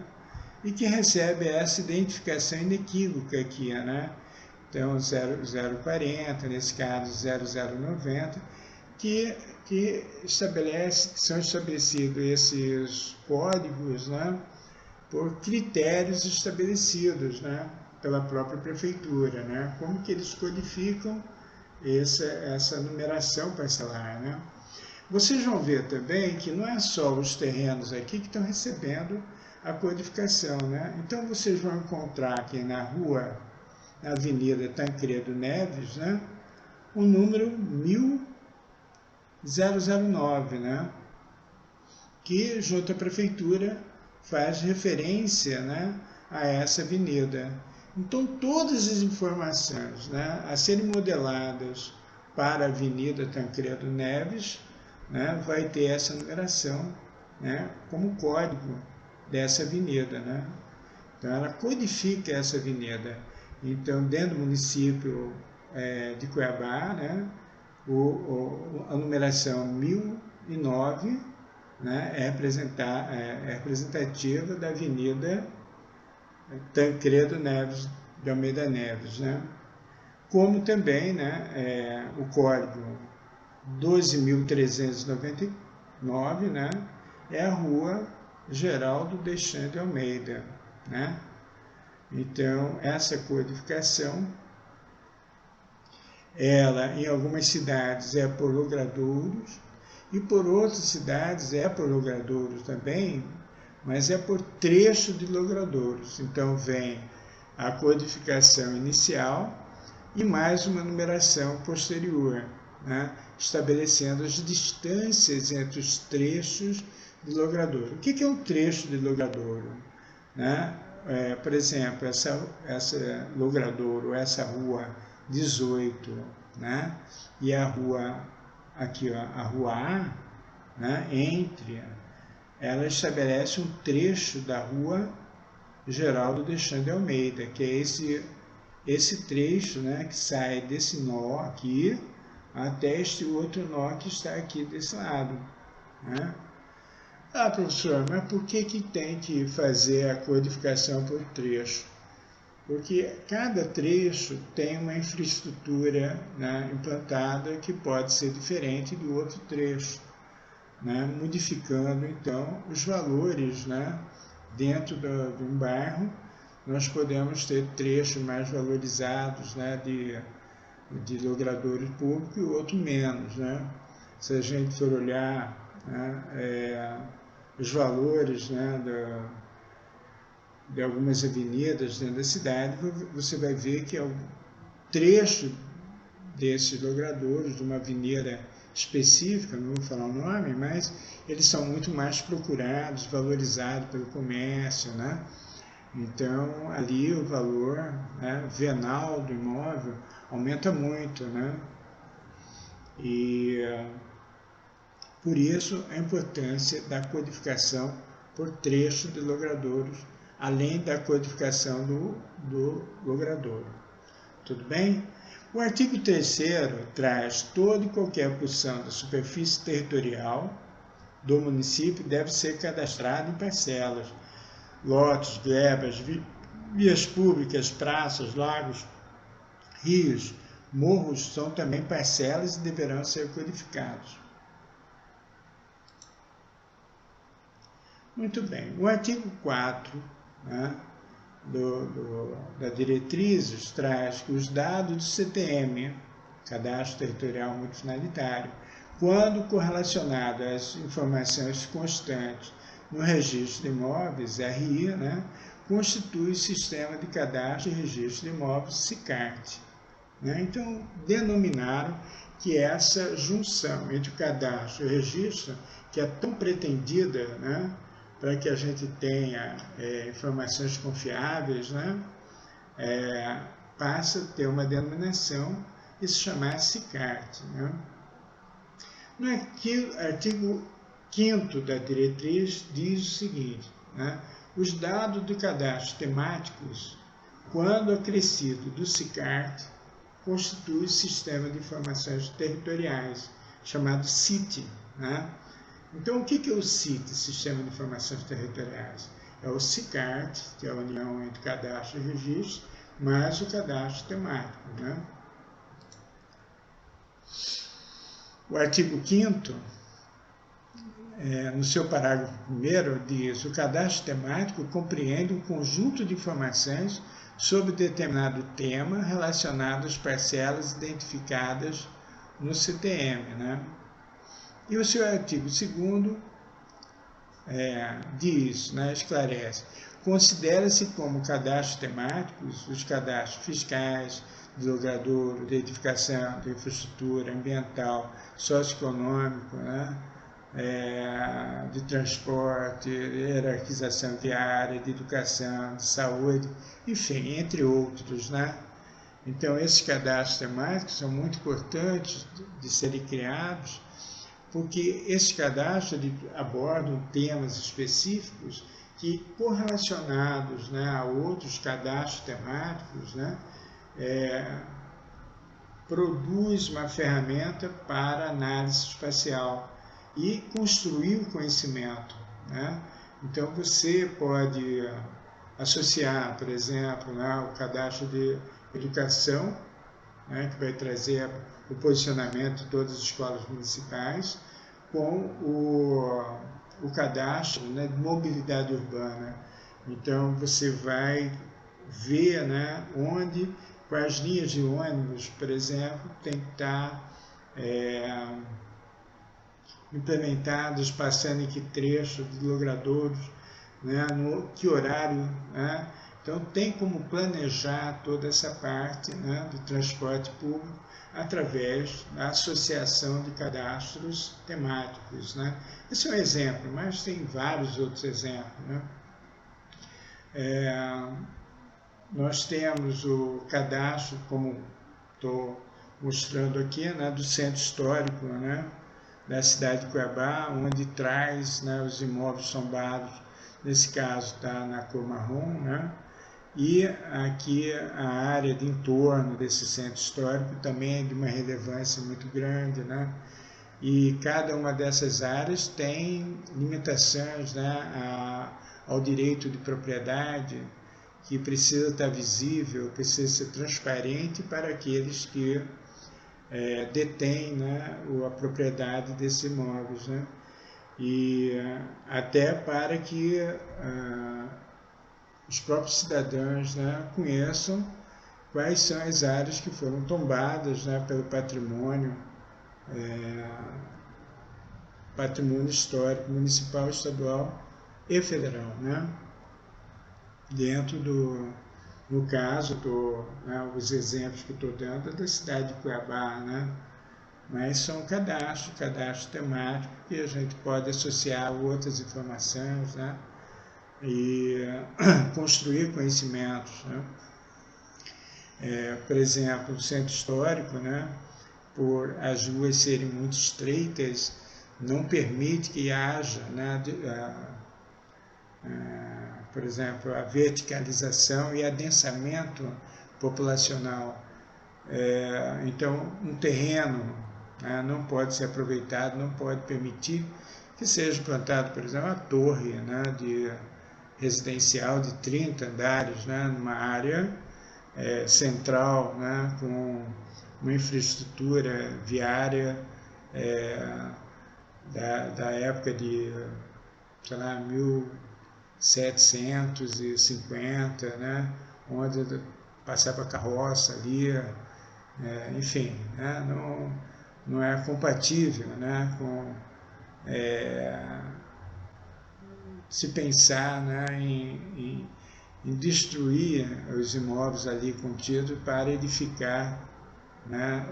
e que recebe essa identificação inequívoca aqui, né. Então 0040, nesse caso 0090, que são estabelecidos esses códigos, né, por critérios estabelecidos, né, pela própria prefeitura, né, como que eles codificam essa numeração parcelar, né. Vocês vão ver também que não é só os terrenos aqui que estão recebendo a codificação, né. Então vocês vão encontrar aqui na rua, na Avenida Tancredo Neves, né, o número 1009, né, que junto à prefeitura faz referência, né, a essa avenida. Então todas as informações, né, a serem modeladas para a Avenida Tancredo Neves, né, vai ter essa numeração, né, como código dessa avenida, né. Então ela codifica essa avenida. Então, dentro do município de Cuiabá, né, a numeração 1009, né, é representativa da Avenida Tancredo Neves de Almeida Neves, né, como também, né, o código 12.399, né, é a Rua Geraldo Deschamps de Almeida, né. Então, essa codificação, ela em algumas cidades é por logradouros e por outras cidades é por logradouros também, mas é por trecho de logradouros. Então, vem a codificação inicial e mais uma numeração posterior, né, estabelecendo as distâncias entre os trechos de logradouro. O que é um trecho de logradouro, né? Por exemplo, essa logradouro, essa rua 18, né, e a rua aqui, ó, a rua A, né, ela estabelece um trecho da rua Geraldo Deschamps de Almeida, que é esse trecho, né, que sai desse nó aqui até este outro nó que está aqui desse lado, né. Ah, professor, mas por que tem que fazer a codificação por trecho? Porque cada trecho tem uma infraestrutura, né, implantada que pode ser diferente do outro trecho, né, modificando, então, os valores, né, dentro de um bairro. Nós podemos ter trechos mais valorizados, né, de logradouros públicos e outro menos, né. Se a gente for olhar, né, os valores, né, de algumas avenidas dentro da cidade, você vai ver que é um trecho desses logradouros, de uma avenida específica, não vou falar o nome, mas eles são muito mais procurados, valorizados pelo comércio, né? Então, ali o valor, né, venal do imóvel aumenta muito, né? E por isso a importância da codificação por trecho de logradouros, além da codificação do logradouro. Tudo bem? O artigo 3º traz toda e qualquer porção da superfície territorial do município deve ser cadastrada em parcelas, lotes, glebas, vias públicas, praças, lagos, rios, morros são também parcelas e deverão ser codificados. Muito bem. O artigo 4, né, da diretrizes traz que os dados do CTM, Cadastro Territorial Multifinalitário, quando correlacionado às informações constantes no Registro de Imóveis, RI, né, constitui o Sistema de Cadastro e Registro de Imóveis, SICART. Né? Então, denominaram que essa junção entre o cadastro e o registro, que é tão pretendida, né, para que a gente tenha informações confiáveis, né, passa a ter uma denominação e se chamar SICART. Né? No artigo 5º da diretriz diz o seguinte, né, os dados de cadastro temáticos, quando acrescido do SICART, constitui o Sistema de Informações Territoriais, chamado CIT. Né? Então, o que é o CIT, Sistema de Informações Territoriais? É o SICART, que é a união entre cadastro e registro, mais o cadastro temático. Né? O artigo 5º, no seu parágrafo 1º, diz: o cadastro temático compreende um conjunto de informações sobre determinado tema relacionado às parcelas identificadas no CTM. Né? E o seu artigo 2º diz, né, esclarece, considera-se como cadastros temáticos os cadastros fiscais, de logradouro, de edificação, de infraestrutura ambiental, socioeconômico, né, de transporte, de hierarquização viária, de educação, de saúde, enfim, entre outros. Né? Então, esses cadastros temáticos são muito importantes de serem criados, porque esses cadastros abordam temas específicos que, correlacionados, né, a outros cadastros temáticos, né, produz uma ferramenta para análise espacial e construir o conhecimento. Né? Então, você pode associar, por exemplo, né, o cadastro de educação, né, que vai trazer o posicionamento de todas as escolas municipais, com o cadastro, né, de mobilidade urbana. Então, você vai ver, né, quais linhas de ônibus, por exemplo, tem que estar implementadas, passando em que trecho de logradouros, né, no que horário. Né? Então, tem como planejar toda essa parte, né, do transporte público através da associação de cadastros temáticos. Né? Esse é um exemplo, mas tem vários outros exemplos. Né? Nós temos o cadastro, como estou mostrando aqui, né, do centro histórico, né, da cidade de Cuiabá, onde traz, né, os imóveis tombados, nesse caso está na cor marrom, né, e aqui a área de entorno desse centro histórico também é de uma relevância muito grande, né, e cada uma dessas áreas tem limitações, né, ao direito de propriedade, que precisa estar visível, precisa ser transparente para aqueles que detêm, né, a propriedade desses imóveis. Né? E até para que os próprios cidadãos, né, conheçam quais são as áreas que foram tombadas, né, pelo patrimônio histórico municipal, estadual e federal. Né? Dentro no caso, né, os exemplos que estou dando é da cidade de Cuiabá, né? Mas são cadastro temático que a gente pode associar a outras informações, né? E construir conhecimentos. Né? Por exemplo, o centro histórico, né, por as ruas serem muito estreitas, não permite que haja, né, por exemplo, a verticalização e adensamento populacional. Então, um terreno, né, não pode ser aproveitado, não pode permitir que seja plantado, por exemplo, uma torre, né, de residencial de 30 andares, né, numa área central, né, com uma infraestrutura viária da época de sei lá, 1750, né? Onde passava carroça ali, enfim, né? Não é compatível, né? Com se pensar, né? em destruir os imóveis ali contidos para edificar, né?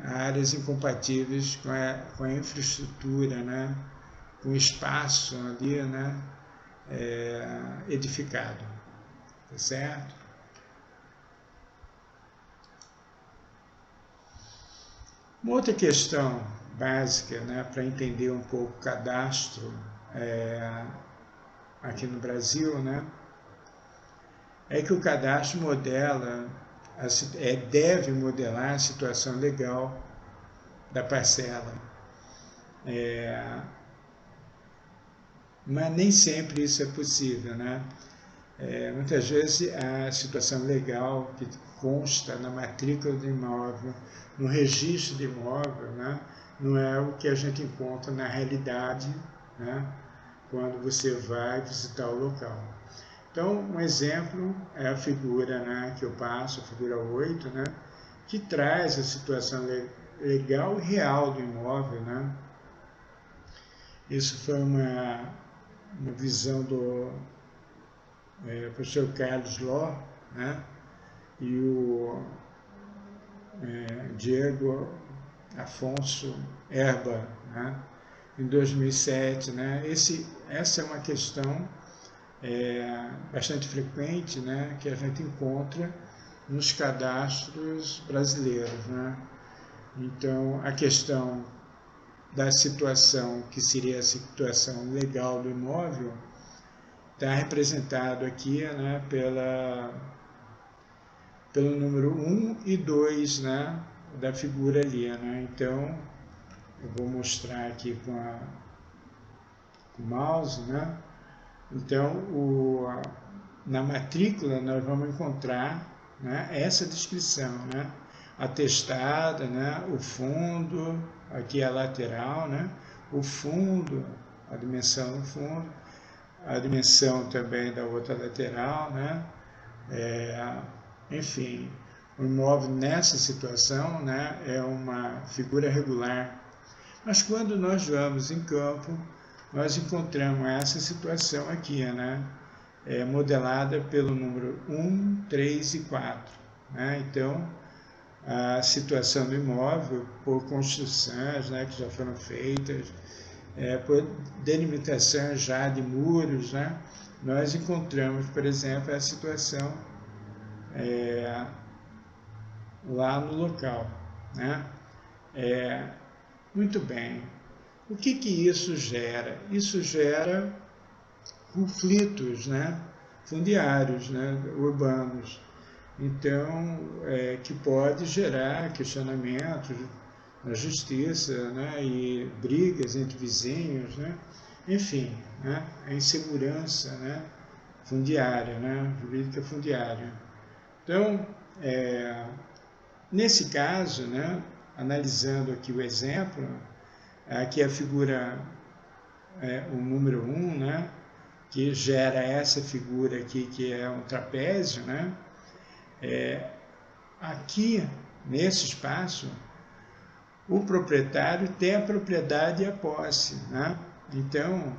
Áreas incompatíveis com a infraestrutura, né? Com o espaço ali, né? Edificado, tá certo? Uma outra questão básica, né, para entender um pouco o cadastro aqui no Brasil, né, é que o cadastro deve modelar a situação legal da parcela. Mas nem sempre isso é possível, né? Muitas vezes a situação legal que consta na matrícula do imóvel, no registro de imóvel, né, não é o que a gente encontra na realidade, né, quando você vai visitar o local. Então, um exemplo é a figura, né, que eu passo, a figura 8, né, que traz a situação legal e real do imóvel, né. Isso foi uma visão do professor Carlos Ló, né, e o Diego Afonso Erba, né, em 2007. Né. Essa é uma questão bastante frequente, né, que a gente encontra nos cadastros brasileiros. Né. Então, a questão da situação, que seria a situação legal do imóvel, está representado aqui, né, pelo número 1 e 2, né, da figura ali. Né. Então, eu vou mostrar aqui com o mouse, né. Então, na matrícula nós vamos encontrar, né, essa descrição, né, atestada, né, o fundo, aqui a lateral, né, o fundo, a dimensão do fundo, a dimensão também da outra lateral, né, enfim, o imóvel nessa situação, né, é uma figura regular. Mas quando nós vamos em campo, nós encontramos essa situação aqui, né, modelada pelo número 1, 3 e 4. Né? Então, a situação do imóvel por construções, né, que já foram feitas, por delimitação já de muros, né, nós encontramos, por exemplo, a situação lá no local. Né? Muito bem. O que isso gera? Isso gera conflitos, né, fundiários, né, urbanos. Então, que pode gerar questionamentos na justiça, né, e brigas entre vizinhos, né, enfim, né, a insegurança, né, fundiária, né, jurídica fundiária. Então, nesse caso, né, analisando aqui o exemplo, aqui a figura, o número 1, né, que gera essa figura aqui, que é um trapézio, né, aqui, nesse espaço, o proprietário tem a propriedade e a posse. Né? Então,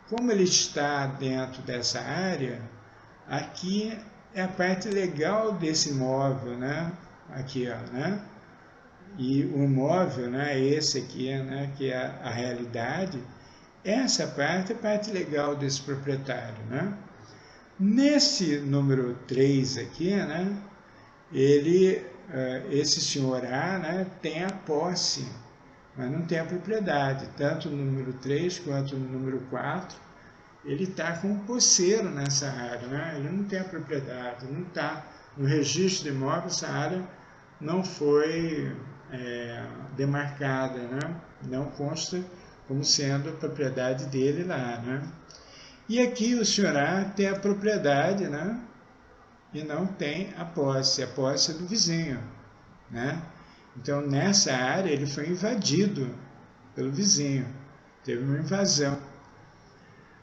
como ele está dentro dessa área, aqui é a parte legal desse imóvel, né? Aqui, ó, né? E o imóvel, né? Esse aqui, né? Que é a realidade. Essa parte é a parte legal desse proprietário, né? Nesse número 3 aqui, né? Esse senhor A, né, tem a posse, mas não tem a propriedade. Tanto no número 3 quanto no número 4, ele está como posseiro nessa área. Né? Ele não tem a propriedade, não está no registro de imóveis, essa área não foi demarcada, né? Não consta como sendo a propriedade dele lá. Né? E aqui o senhor A tem a propriedade, né? E não tem a posse é do vizinho. Né? Então, nessa área, ele foi invadido pelo vizinho. teve uma invasão.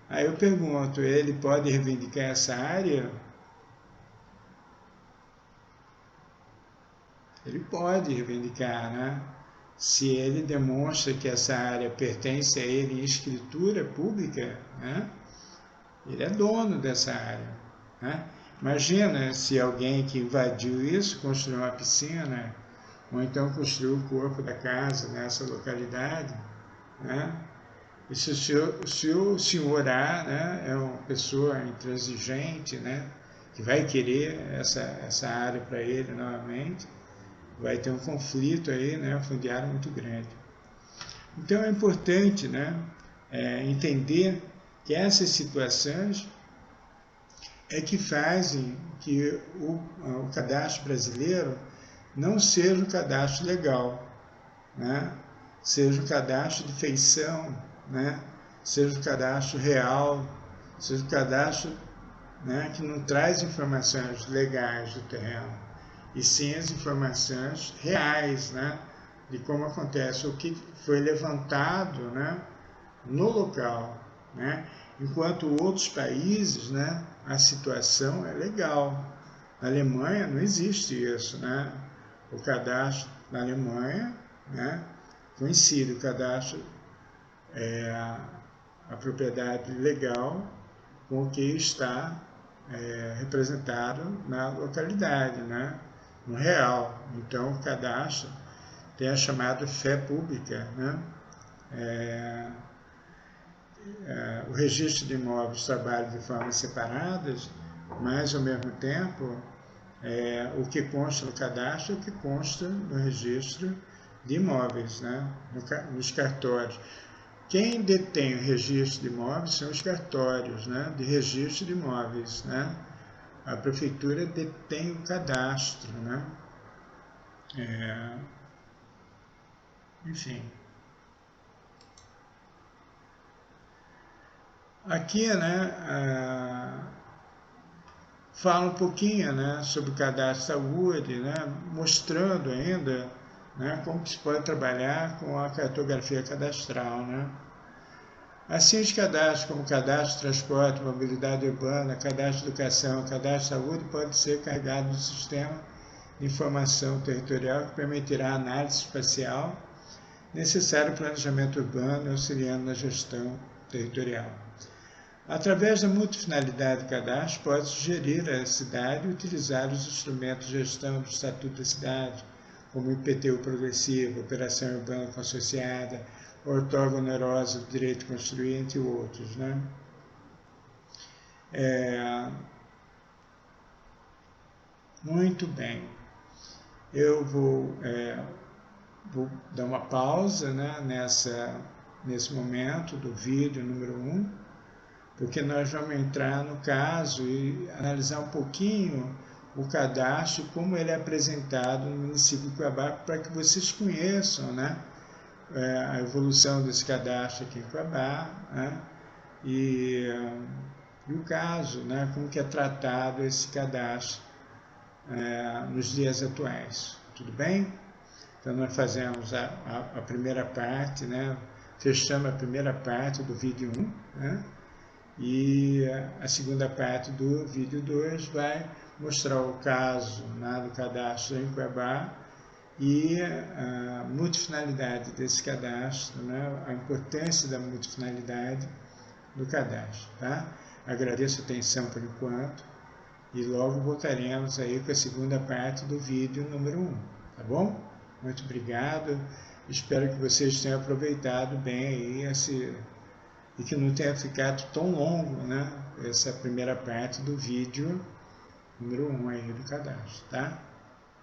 Aí eu pergunto, ele pode reivindicar essa área? Ele pode reivindicar, né? Se ele demonstra que essa área pertence a ele em escritura pública, né? Ele é dono dessa área, né? Imagina se alguém que invadiu isso construiu uma piscina, ou então construiu o corpo da casa nessa localidade, né? E se o senhor A, né, é uma pessoa intransigente, né, que vai querer essa área para ele novamente, vai ter um conflito aí, né, fundiário muito grande. Então é importante, né, entender que essas situações é que fazem que o cadastro brasileiro não seja o cadastro legal, né, seja o cadastro de feição, né, seja o cadastro real, seja o cadastro, né, que não traz informações legais do terreno, e sim as informações reais, né, de como acontece, o que foi levantado, né, no local, né, enquanto outros países, né, a situação é legal. Na Alemanha não existe isso, né, o cadastro na Alemanha, né, coincide, o cadastro é a propriedade legal com o que está representado na localidade, né, no real. Então, o cadastro tem a chamada fé pública, né? O registro de imóveis trabalha de formas separadas, mas, ao mesmo tempo, o que consta no cadastro é o que consta no registro de imóveis, né? Nos cartórios. Quem detém o registro de imóveis são os cartórios, né? De registro de imóveis, né? A prefeitura detém o cadastro, né? Enfim. Aqui, né, fala um pouquinho, né, sobre o cadastro de saúde, né, mostrando ainda, né, como se pode trabalhar com a cartografia cadastral, né. Assim, os cadastros como cadastro de transporte, mobilidade urbana, cadastro de educação, cadastro de saúde podem ser carregados no sistema de informação territorial que permitirá a análise espacial necessária ao planejamento urbano, auxiliando na gestão territorial. Através da multifinalidade do cadastro, pode-se gerir a cidade e utilizar os instrumentos de gestão do Estatuto da Cidade, como IPTU progressivo, operação urbana consociada, ortogonerosa do direito de construir, entre outros, né? Muito bem. Eu vou dar uma pausa, né, nesse momento do vídeo número 1, porque nós vamos entrar no caso e analisar um pouquinho o cadastro, como ele é apresentado no município de Cuiabá, para que vocês conheçam, né, a evolução desse cadastro aqui em Cuiabá, né, e o caso, né, como que é tratado esse cadastro nos dias atuais. Tudo bem? Então, nós fazemos a primeira parte, né, fechamos a primeira parte do vídeo 1, né, e a segunda parte do vídeo 2 vai mostrar o caso, né, do cadastro em Cuiabá e a multifinalidade desse cadastro, né, a importância da multifinalidade do cadastro. Tá? Agradeço a atenção por enquanto e logo voltaremos aí com a segunda parte do vídeo número 1. Tá bom? Muito obrigado. Espero que vocês tenham aproveitado bem aí e que não tenha ficado tão longo, né, essa primeira parte do vídeo número 1 aí do cadastro, tá?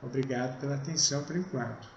Obrigado pela atenção por enquanto.